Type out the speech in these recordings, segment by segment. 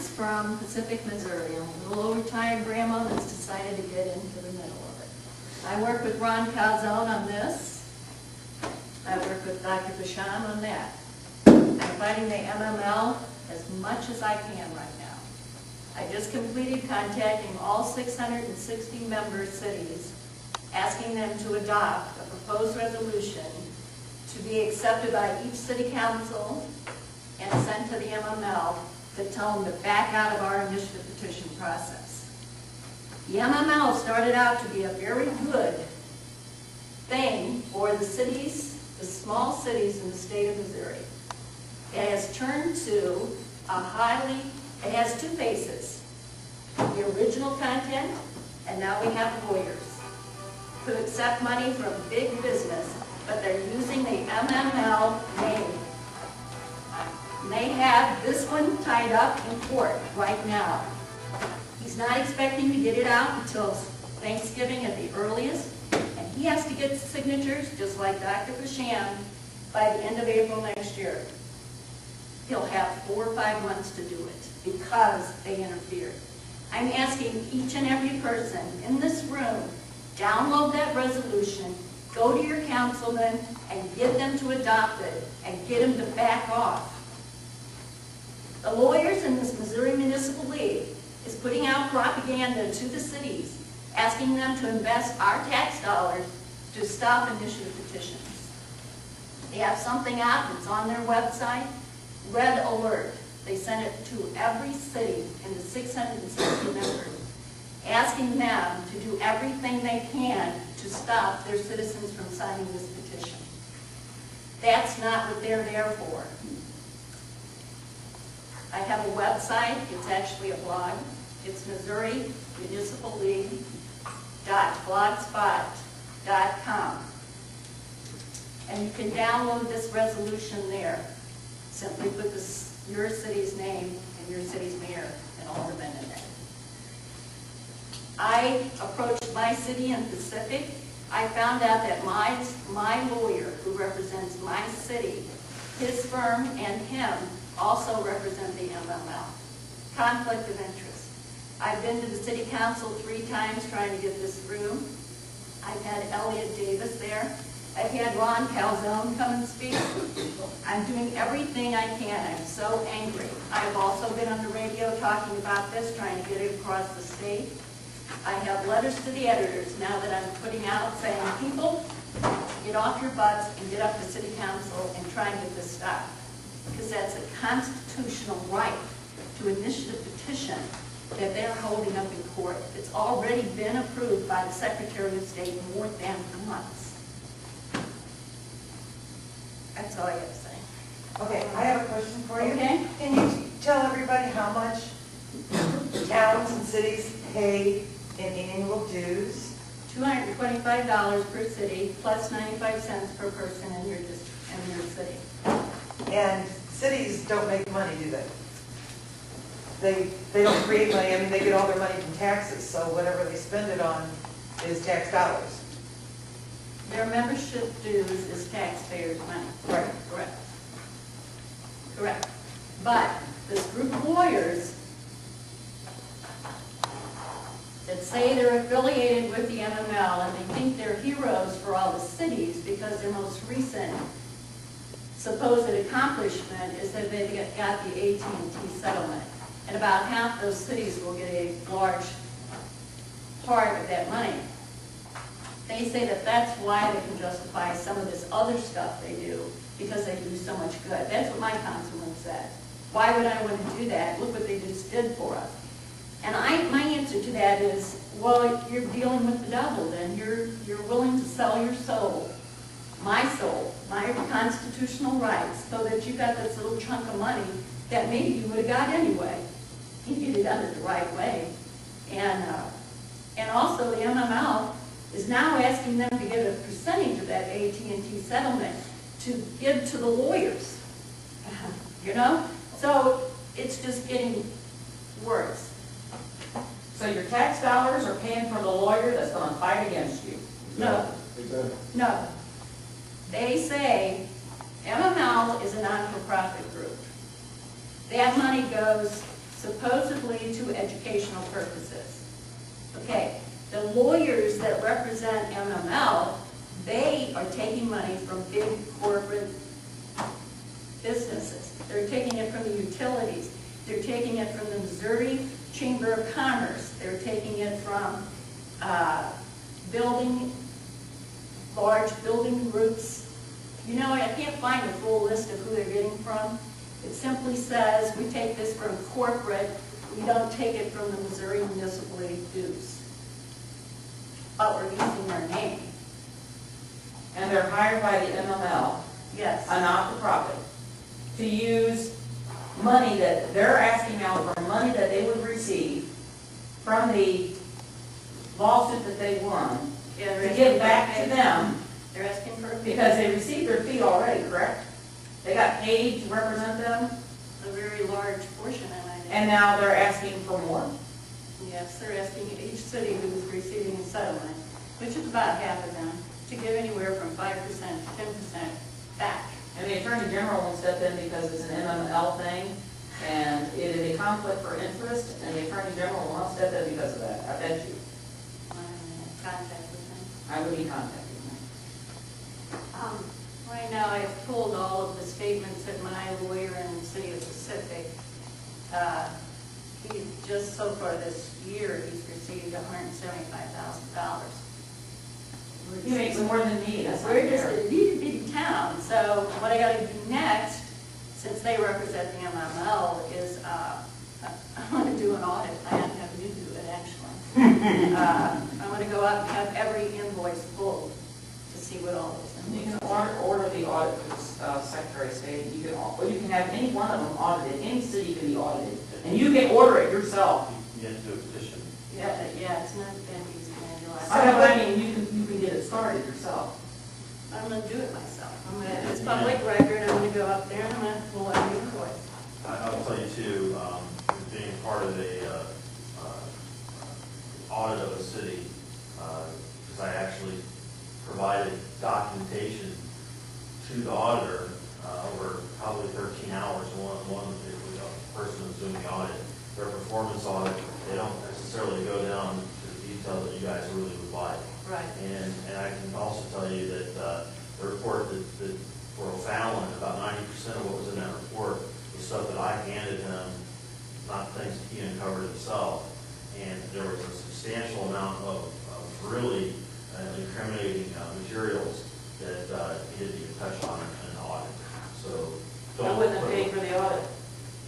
is from Pacific, Missouri. I'm a little retired grandma that's decided to get into the middle of it. I work with Ron Calzone on this. I work with Dr. Basham on that. I'm fighting the MML as much as I can right now. I just completed contacting all 660 member cities, asking them to adopt a proposed resolution to be accepted by each city council and sent to the MML to tell them to back out of our initiative petition process. The MML started out to be a very good thing for the cities, the small cities in the state of Missouri. It has turned to it has two faces. The original content, and now we have lawyers who accept money from big business, but they're using the MML name. And they have this one tied up in court right now. He's not expecting to get it out until Thanksgiving at the earliest, and he has to get signatures, just like Dr. Basham, by the end of April next year. He'll have 4 or 5 months to do it because they interfered. I'm asking each and every person in this room, download that resolution, go to your councilman and get them to adopt it and get them to back off. The lawyers in this Missouri Municipal League is putting out propaganda to the cities, asking them to invest our tax dollars to stop initiative petitions. They have something out that's on their website, Red Alert. They sent it to every city in the 660 members, asking them to do everything they can to stop their citizens from signing this petition. That's not what they're there for. I have a website. It's actually a blog. It's Missouri Municipal League.blogspot.com. And you can download this resolution there. Simply put your city's name and your city's mayor and alderman in it. I approached my city in Pacific. I found out that my lawyer who represents my city, his firm and him also represent the MML. Conflict of interest. I've been to the city council 3 times trying to get this through. I've had Elliot Davis there. I've had Ron Calzone come and speak. I'm doing everything I can. I'm so angry. I've also been on the radio talking about this, trying to get it across the state. I have letters to the editors now that I'm putting out saying, people, get off your butts and get up to city council and try and get this stopped. Because that's a constitutional right to initiative petition that they're holding up in court. It's already been approved by the Secretary of State more than once. That's all I have to say. Okay, I have a question for you. Okay. Can you tell everybody how much towns and cities pay in annual dues? $225 per city, plus 95 cents per person in your city. And cities don't make money, do they? They don't create money. I mean, they get all their money from taxes, so whatever they spend it on is tax dollars. Their membership dues is taxpayers' money. Right. Correct. Correct. But this group of lawyers that say they're affiliated with the MML and they think they're heroes for all the cities because their most recent supposed accomplishment is that they got the AT&T settlement. And about half those cities will get a large part of that money. They say that that's why they can justify some of this other stuff they do, because they do so much good. That's what my councilman said. Why would I want to do that? Look what they just did for us. And my answer to that is, well, you're dealing with the devil then. You're willing to sell your soul, my constitutional rights, so that you got this little chunk of money that maybe you would have got anyway, if you'd have done it the right way. And also the MML is now asking them to give a percentage of that AT&T settlement to give to the lawyers. You know? So it's just getting worse. So your tax dollars are paying for the lawyer that's going to fight against you? No. Exactly. No. They say MML is a non-for-profit group. That money goes supposedly to educational purposes. Okay, the lawyers that represent MML, they are taking money from big corporate businesses. They're taking it from the utilities. They're taking it from the Missouri Chamber of Commerce. They're taking it from large building groups. You know, I can't find the full list of who they're getting from. It simply says, we take this from corporate, we don't take it from the Missouri Municipal League dues. But we're using their name. And they're hired by the MML, Yes. a not-for-profit, to use money that they're asking now for money that they would receive from the lawsuit that they won, Yeah, to give back to them, They're asking for a fee. because they received their fee already, correct? They got paid to represent them, A very large portion, I might add. and now they're asking for more. Yes, they're asking each city who's receiving a settlement, which is about half of them, to give anywhere from 5% to 10% back. And the Attorney General will step in because it's an MML thing, and it is a conflict for interest, and the Attorney General will not step in because of that, I bet you. I'm in contact with them. I would be contacting them. Right now, I've pulled all of the statements that my lawyer in the city of Pacific, he just so far this year, he's received $175,000. You make more than me, that's not We're just fair. a little bitty town, so what I gotta do next, since they represent the MML, is, I'm gonna do an audit. I have to have you do it, actually. I'm gonna go out and have every invoice pulled to see what all those You invoices can are. order the audit to the Secretary of State, or you can have any one of them audited, any city can be audited, and you can order it yourself. You have to do a petition. Yeah, it's not that easy, Angela. I know, but I mean, you can get it started yourself. I'm gonna do it myself. It's public record, I'm gonna go up there and I'm gonna pull every invoice. I'll tell you too, being part of a audit of a city, because I actually provided documentation to the auditor over probably 13 hours. One the person who's doing the audit, their performance audit, they don't necessarily go down to the detail that you guys really would like. Right. And I can also tell you that the report that for O'Fallon, about 90% of what was in that report was stuff that I handed him, not things that he uncovered himself. And there was a substantial amount of really incriminating materials that he didn't even touch on in an audit. So I wouldn't have paid for the audit.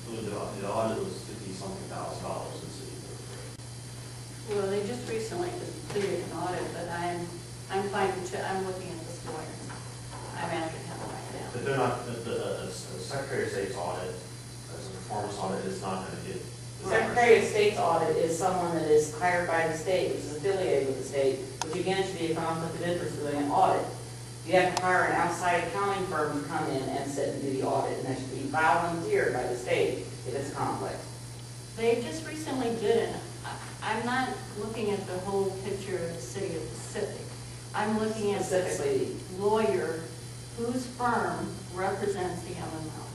the audit was $50-something thousand in the city. Well, they just recently completed an audit, but I'm looking at this lawyer. I'm after him right now. But they're not, the Secretary of State's audit, as a performance audit, is not going to get. The Secretary of State's audit is someone that is hired by the state, which is affiliated with the state, which again should be a conflict of interest doing an audit. You have to hire an outside accounting firm to come in and sit and do the audit, and that should be volunteered by the state if it's a conflict. They just recently did it. I'm not looking at the whole picture of the city of Pacific. I'm looking at this Specifically, lawyer whose firm represents the MML.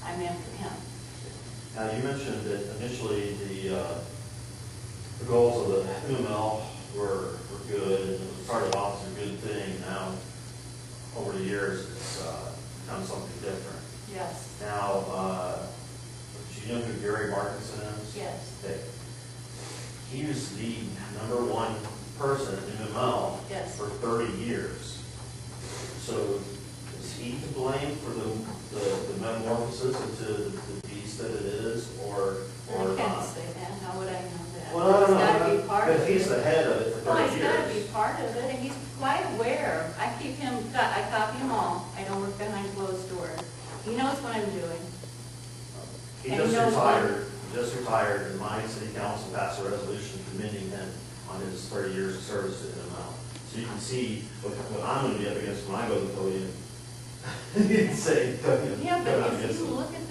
I'm after him. Now, you mentioned that initially the goals of the MML were good, and it started off as a good thing. Now, over the years, it's become something different. Yes. Now, do you know who Gary Markinson is? Yes. Okay. He was the #1 person at MML Yes. for 30 years. So is he to blame for the metamorphosis into the beast that it is, or I can't not? say that. How would I know that? Well, I don't He's got to be know, part but of if he's it. the head of it for Well, 30 he's got to be years. part of it, and he's quite aware. I keep him, I copy him all. I don't work behind closed doors. He knows what I'm doing. He and just he knows retired, and my city council passed a resolution commending him on his 30 years of service to MML. So you can see what I'm going to be up against when I go to the podium. He'd say, Yeah, "Go but down if against you him." look at the